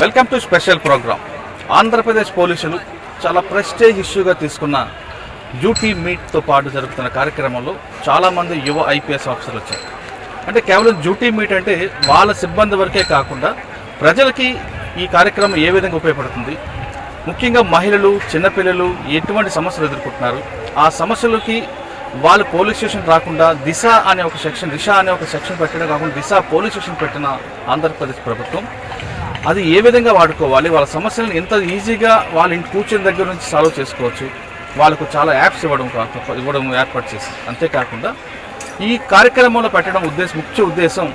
Welcome to special programme. Andhra Pradesh పోలీసులు చాలా prestige ఇష్యూగా తీసుకున్న డ్యూటీ మీట్తో పాటు జరుగుతున్న కార్యక్రమంలో చాలామంది యువ ఐపీఎస్ ఆఫీసర్లు వచ్చారు. అంటే కేవలం డ్యూటీ మీట్ అంటే వాళ్ళ సిబ్బంది వరకే కాకుండా ప్రజలకి ఈ కార్యక్రమం ఏ విధంగా ఉపయోగపడుతుంది, ముఖ్యంగా మహిళలు, చిన్నపిల్లలు ఎటువంటి సమస్యలు ఎదుర్కొంటున్నారు, ఆ సమస్యలకి వాళ్ళు పోలీస్ స్టేషన్ రాకుండా దిశ అనే ఒక సెక్షన్ పెట్టడం కాకుండా దిశ పోలీస్ స్టేషన్ పెట్టిన ఆంధ్రప్రదేశ్ ప్రభుత్వం అది ఏ విధంగా వాడుకోవాలి, వాళ్ళ సమస్యలను ఎంత ఈజీగా వాళ్ళ ఇంటి కూర్చొని దగ్గర నుంచి సాల్వ్ చేసుకోవచ్చు, వాళ్ళకు చాలా యాప్స్ ఇవ్వడం ఏర్పాటు చేసి, అంతేకాకుండా ఈ కార్యక్రమంలో పెట్టడం ముఖ్య ఉద్దేశం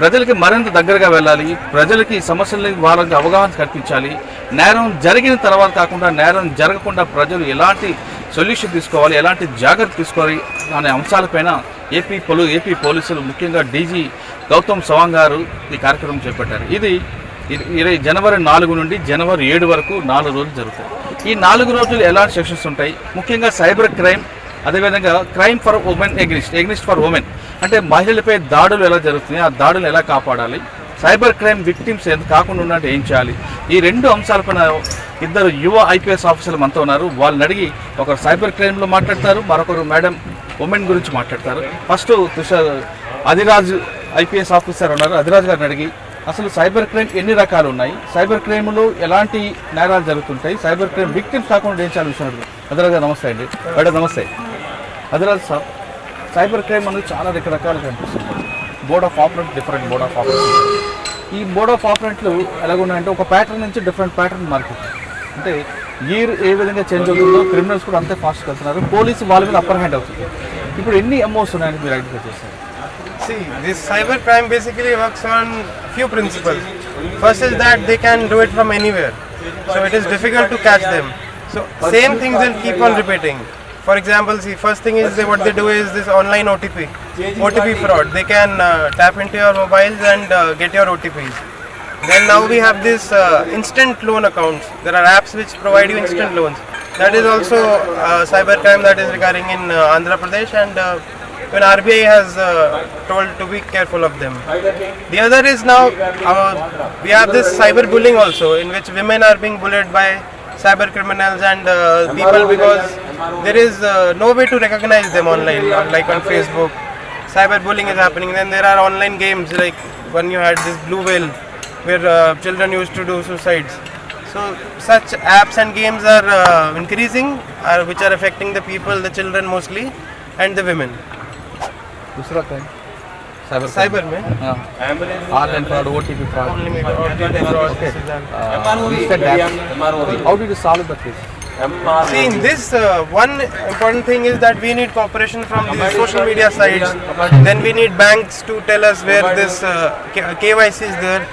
ప్రజలకి మరింత దగ్గరగా వెళ్ళాలి, ప్రజలకి ఈ సమస్యలని వాళ్ళకి అవగాహన కల్పించాలి, నేరం జరిగిన తర్వాత కాకుండా నేరం జరగకుండా ప్రజలు ఎలాంటి సొల్యూషన్ తీసుకోవాలి, ఎలాంటి జాగ్రత్త తీసుకోవాలి అనే అంశాలపైన ఏపీ పోలీసులు ముఖ్యంగా డీజీ గౌతమ్ సవాంగ్ గారు ఈ కార్యక్రమం చేపట్టారు. ఇది జనవరి 4 నుండి జనవరి 7 వరకు 4 రోజులు జరుగుతాయి. ఈ 4 రోజులు ఎలాంటి సెక్షన్స్ ఉంటాయి, ముఖ్యంగా సైబర్ క్రైమ్, అదేవిధంగా crime for women against for women అంటే మహిళలపై దాడులు ఎలా జరుగుతున్నాయి, ఆ దాడులు ఎలా కాపాడాలి, సైబర్ క్రైమ్ విక్టిమ్స్ కాకుండా ఉన్నట్టు ఏం చేయాలి, ఈ 2 అంశాలపైన 2 యువ ఐపీఎస్ ఆఫీసర్లు మనతో ఉన్నారు. వాళ్ళని అడిగి ఒకరు సైబర్ క్రైమ్లో మాట్లాడతారు, మరొకరు మేడం ఉమెన్ గురించి మాట్లాడతారు. ఫస్ట్ అధిరాజ్ ఐపీఎస్ ఆఫీసర్ ఉన్నారు. అధిరాజ్ గారిని అడిగి అసలు సైబర్ క్రైమ్ ఎన్ని రకాలు ఉన్నాయి, సైబర్ క్రైమ్లో ఎలాంటి నేరాలు జరుగుతుంటాయి, సైబర్ క్రైమ్ విక్టిమ్స్ కాకుండా ఏం చేయాలి విషయం. అధిరాజ్ గారు నమస్తే అండి. మేడం నమస్తే. అధిరాజ్ సార్, సైబర్ క్రైమ్ అనేది చాలా రకరకాలుగా కనిపిస్తుంది. Mode of operant different mode of operant. ఈ మోడ్ ఆఫ్ ఆపరెంట్లు ఎలాగున్నాయంటే ఒక ప్యాటర్న్ నుంచి డిఫరెంట్ ప్యాటర్న్ మారుతుంది. అంటే ఇయర్ ఏ విధంగా చేంజ్ అవుతుందో క్రిమినల్స్ కూడా అంతే ఫాస్ట్గా వెళ్తున్నారు, పోలీసు వాళ్ళ మీద అప్పర్ హ్యాండ్ అవుతుంది. ఇప్పుడు ఎన్ని అమౌంట్స్ ఉన్నాయని మీరు ఐడెంటిఫై చేస్తారు? See, this cyber crime basically works on few principles. First is that they can do it from anywhere, so it is difficult to catch them. So same things will keep on repeating. For example, see, first thing is what they do is this online OTP fraud. They can tap into your mobiles and get your OTPs. Then now we have this instant loan accounts. There are apps which provide you instant loans. That is also cyber crime that is occurring in Andhra Pradesh, and when RBI has told to be careful of them. The other is now we have this cyber bullying also, in which women are being bullied by cyber criminals and people, because there is no way to recognize them online, like on Facebook. Cyber bullying is happening. Then there are online games, like when you had this Blue Whale, where children used to do suicides. So such apps and games are increasing, which are affecting the people, the children mostly, and the women. दूसरा crime cyber में online fraud, OTP fraud, OTP fraud. Okay. How did you solve the case? See, in this one important thing is that we need cooperation from the social media sites. Then we need banks to tell us where this KYC is there.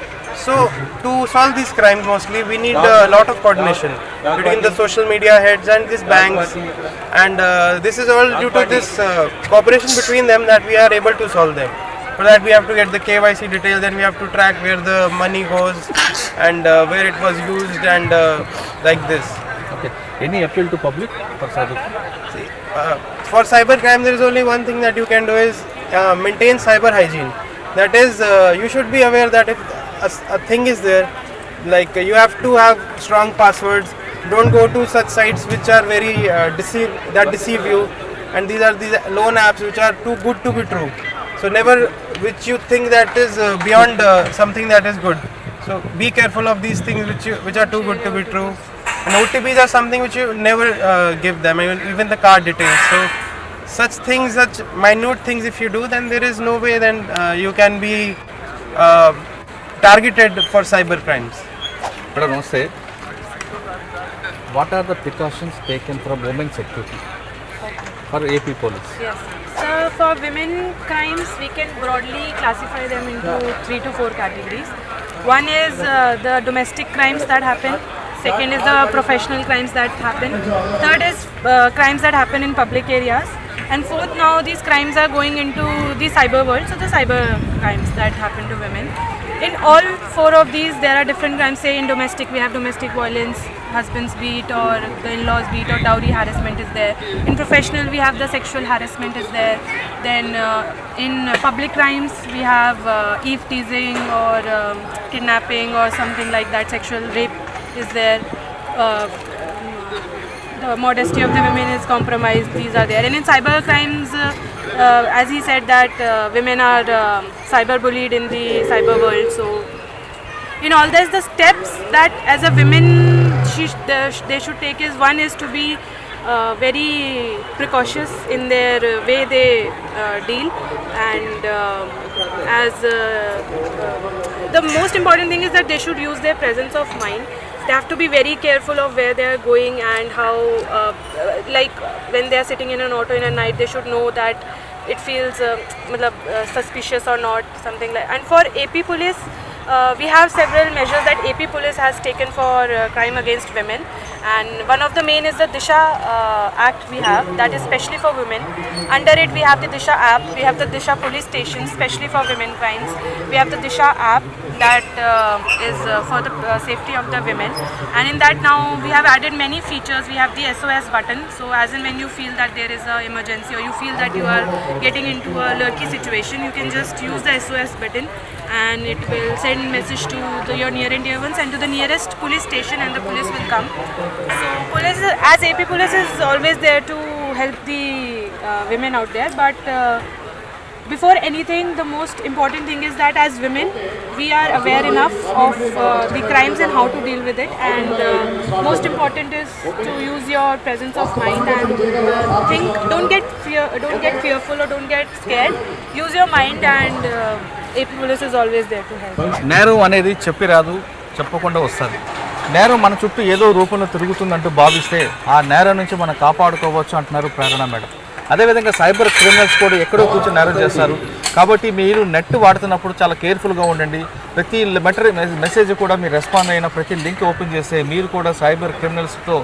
So to solve these crimes mostly we need a lot of coordination between the social media heads and these banks, and this is all due to this cooperation between them that we are able to solve them. For that we have to get the KYC details, then we have to track where the money goes and where it was used, and like this. Okay. Any appeal to public for cyber? See, for cyber crime there is only one thing that you can do is maintain cyber hygiene. That is, you should be aware that if a thing is there, like you have to have strong passwords. Don't go to such sites which are very deceive you, and these are these loan apps which are too good to be true. So never which you think that is beyond something that is good. So be careful of these things which are too good to be true. And OTPs are something which you never give them, even the card details. So such things, such minute things, if you do, then there is no way then you can be targeted for cyber crimes. But I say, what are the precautions taken for women's security for AP police? Yes. So for women crimes, we can broadly classify them into 3 to 4 categories. One is the domestic crimes that happen. Second is the professional crimes that happen. Third is crimes that happen in public areas. And fourth, now these crimes are going into the cyber world, so the cyber crimes that happen to women. In all four of these, there are different crimes. Say in domestic, we have domestic violence, husband's beat or the in-laws beat or dowry harassment is there. In professional, we have the sexual harassment is there. Then in public crimes, we have eve teasing or kidnapping or something like that. Sexual rape is there. The modesty of the women is compromised. These are there. And in cyber crimes, as he said that women are cyber bullied in the cyber world. So in all this, the steps that as a women they should take is, one is to be very precautious in their way they deal, and the most important thing is that they should use their presence of mind. They have to be very careful of where they are going and how, like when they are sitting in an auto in a night, they should know that it feels suspicious or not, something like. And for AP police, we have several measures that AP police has taken for crime against women, and one of the main is the Disha Act we have, that is specially for women. Under it we have the Disha app, we have the Disha police station specially for women crimes, we have the Disha app that is for the safety of the women, and in that now we have added many features. We have the SOS button, so as in when you feel that there is an emergency or you feel that you are getting into a lurky situation, you can just use the SOS button and it will send message to your near and dear ones and to the nearest police station, and the police will come. So police, as AP police, is always there to help the women out there, but before anything, the most important thing is that as women, we are aware enough of the crimes and how to deal with it, and most important is to use your presence of mind and think. Don't get fearful or don't get scared. Use your mind, and AP police is always there to help. నేరం అనేది చెప్పి రాదు, చెప్పకుండా వస్తుంది. నేరం మన చుట్టూ ఏదో రూపంలో తిరుగుతుందంటూ భావిస్తే ఆ నేరం నుంచి మనం కాపాడుకోవచ్చు అంటున్నారు ప్రేరణ మేడం. అదేవిధంగా సైబర్ క్రిమినల్స్ కూడా ఎక్కడో కూర్చొని నేరం చేస్తారు. కాబట్టి మీరు నెట్ వాడుతున్నప్పుడు చాలా కేర్ఫుల్గా ఉండండి. ప్రతి మెసేజ్ కూడా మీరు రెస్పాండ్ అయిన ప్రతి లింక్ ఓపెన్ చేస్తే మీరు కూడా సైబర్ క్రిమినల్స్తో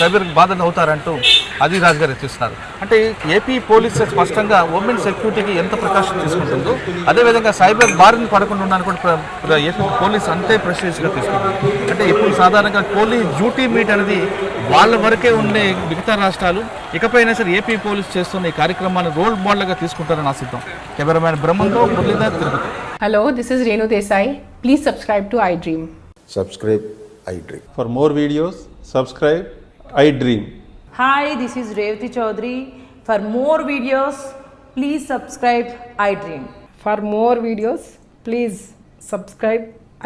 సైబర్ బాధలు అవుతారంటూ ఆదిరాజ్ గారు ఎత్తిస్తున్నారు. అంటే ఏపీ పోలీస్ స్పష్టంగా ఉమెన్ సెక్యూరిటీకి ఎంత ప్రికాషన్ తీసుకుంటుందో, అదేవిధంగా సైబర్ బారిన పడకుండా ఉన్నాను కూడా ఏపీ పోలీస్ అంతే ప్రెస్టీజ్గా తీసుకుంటుంది. అంటే ఇప్పుడు సాధారణంగా పోలీస్ డ్యూటీ మీట్ అనేది వాళ్ళ వరకే ఉండే మిగతా రాష్ట్రాలు ఇకపైనా సరే ఏపీ పోలీస్ చేస్తున్న ఈ కార్యక్రమాన్ని రోల్ మోడల్గా తీసుకుంటారని ఆశిద్దాం. కెమెరామ్యాన్ బ్రహ్మంతో Muralidhar, Tirupati. Hello, this is Renu Desai. Please subscribe to iDream. Subscribe iDream. For more videos, subscribe iDream. Hi, this is Revati Chaudhary. For more videos, please subscribe iDream. For more videos, please subscribe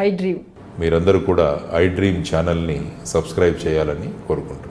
iDream. మీరందరూ కూడా iDream ఛానల్ని subscribe చేయాలని కోరుకుంటున్నాను.